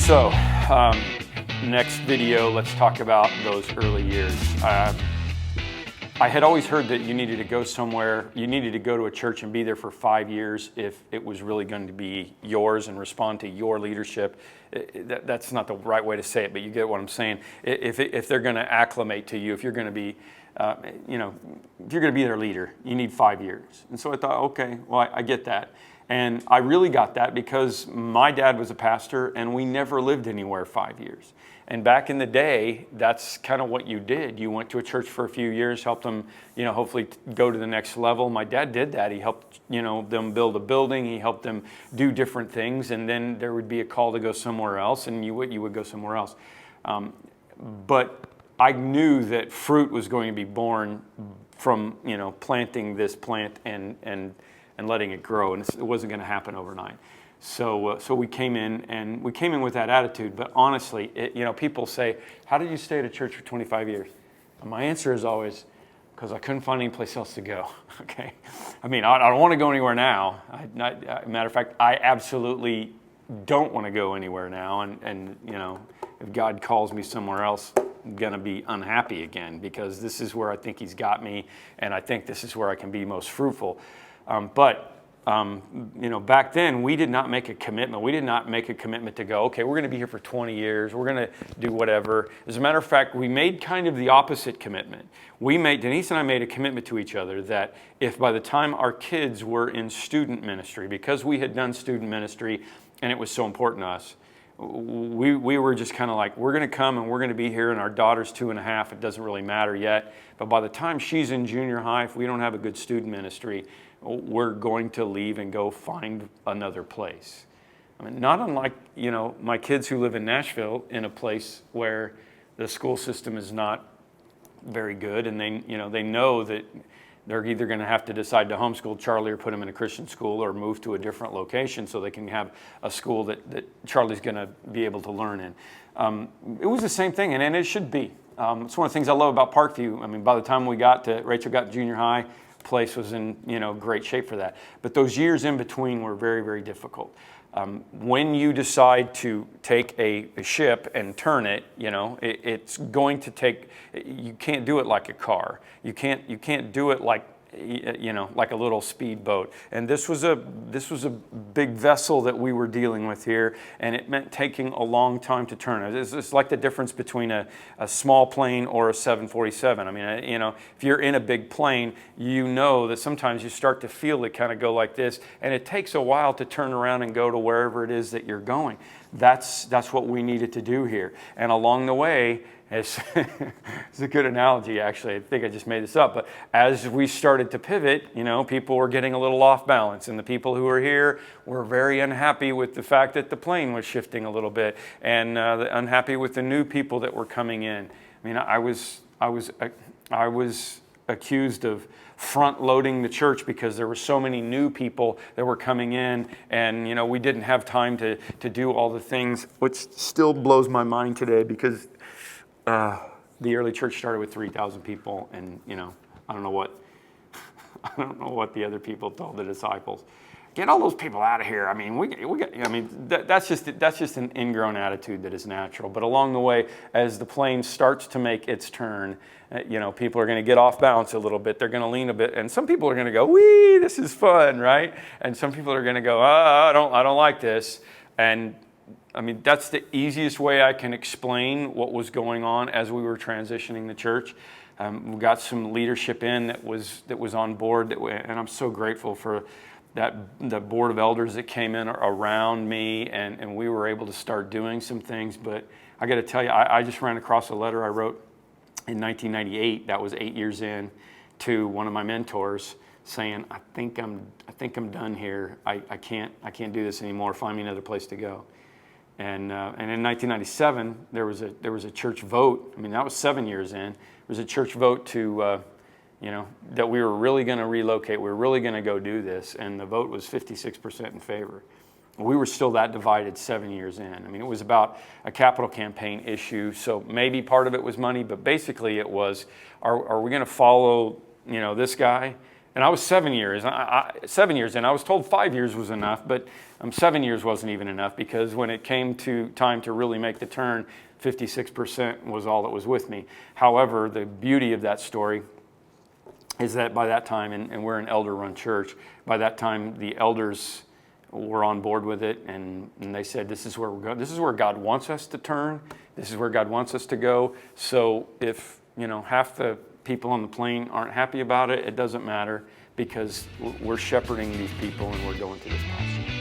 So, next video, let's talk about those early years. I had always heard that you needed to go somewhere, you needed to go to a church and be there for 5 years if it was really going to be yours and respond to your leadership. That's not the right way to say it, but you get what I'm saying. If they're going to acclimate to you, if you're going to be, if you're going to be their leader, you need 5 years. And so I thought, okay, well, I get that. And I really got that because my dad was a pastor and we never lived anywhere 5 years. And back in the day, that's kind of what you did. You went to a church for a few years, helped them, hopefully go to the next level. My dad did that. He helped, them build a building. He helped them do different things. And then there would be a call to go somewhere else, and you would go somewhere else. But I knew that fruit was going to be born from, planting this plant and letting it grow. And it wasn't going to happen overnight. So we came in with that attitude. But honestly, people say, how did you stay at a church for 25 years? And my answer is always, because I couldn't find any place else to go. Okay. I mean, I don't want to go anywhere now. Matter of fact, I absolutely don't want to go anywhere now. And if God calls me somewhere else, I'm going to be unhappy again, because this is where I think He's got me. And I think this is where I can be most fruitful. Back then we did not make a commitment. We did not make a commitment to go, okay, we're going to be here for 20 years. We're going to do whatever. As a matter of fact, we made kind of the opposite commitment. Denise and I made a commitment to each other that if by the time our kids were in student ministry, because we had done student ministry and it was so important to us, we were just kind of like, we're going to come and we're going to be here, and our daughter's 2.5. It doesn't really matter yet. But by the time she's in junior high, if we don't have a good student ministry, we're going to leave and go find another place. I mean, not unlike, my kids who live in Nashville, in a place where the school system is not very good, and they know that they're either going to have to decide to homeschool Charlie or put him in a Christian school or move to a different location so they can have a school that Charlie's going to be able to learn in. It was the same thing, and it should be. It's one of the things I love about Parkview. I mean, by the time Rachel got to junior high, place was in great shape for that. But those years in between were very, very difficult. When you decide to take a ship and turn it, it's going to take. You can't do it like a car. You can't do it like like a little speedboat. And this was a big vessel that we were dealing with here, and it meant taking a long time to turn it. It's like the difference between a small plane or a 747. I mean, if you're in a big plane, you know that sometimes you start to feel it kind of go like this, and it takes a while to turn around and go to wherever it is that you're going. That's what we needed to do here. And along the way, it's a good analogy, actually. I think I just made this up. But as we started to pivot, people were getting a little off balance. And the people who were here were very unhappy with the fact that the plane was shifting a little bit, and unhappy with the new people that were coming in. I mean, I was accused of front-loading the church because there were so many new people that were coming in, and we didn't have time to do all the things, which still blows my mind today, because the early church started with 3,000 people, and I don't know what the other people told the disciples. Get all those people out of here. I mean, that's just an ingrown attitude that is natural. But along the way, as the plane starts to make its turn, people are going to get off balance a little bit. They're going to lean a bit, and some people are going to go, "Wee, this is fun," right? And some people are going to go, I don't like this." And I mean, that's the easiest way I can explain what was going on as we were transitioning the church. We got some leadership in that was on board, and I'm so grateful for the board of elders that came in around me, and we were able to start doing some things. But I got to tell you, I just ran across a letter I wrote in 1998. That was 8 years in, to one of my mentors, saying, "I think I'm done here. I can't do this anymore. Find me another place to go." And in 1997, there was a church vote. I mean, that was 7 years in. There was a church vote to, that we were really going to relocate. We were really going to go do this. And the vote was 56% in favor. We were still that divided 7 years in. I mean, it was about a capital campaign issue. So maybe part of it was money, but basically it was, are we going to follow, this guy And I was 7 years. 7 years in. I was told 5 years was enough, but 7 years wasn't even enough, because when it came to time to really make the turn, 56% was all that was with me. However, the beauty of that story is that by that time, and we're an elder-run church, by that time the elders were on board with it, and they said, this is where we're going. This is where God wants us to turn. This is where God wants us to go. So if half the people on the plane aren't happy about it, it doesn't matter, because we're shepherding these people and we're going to this pasture.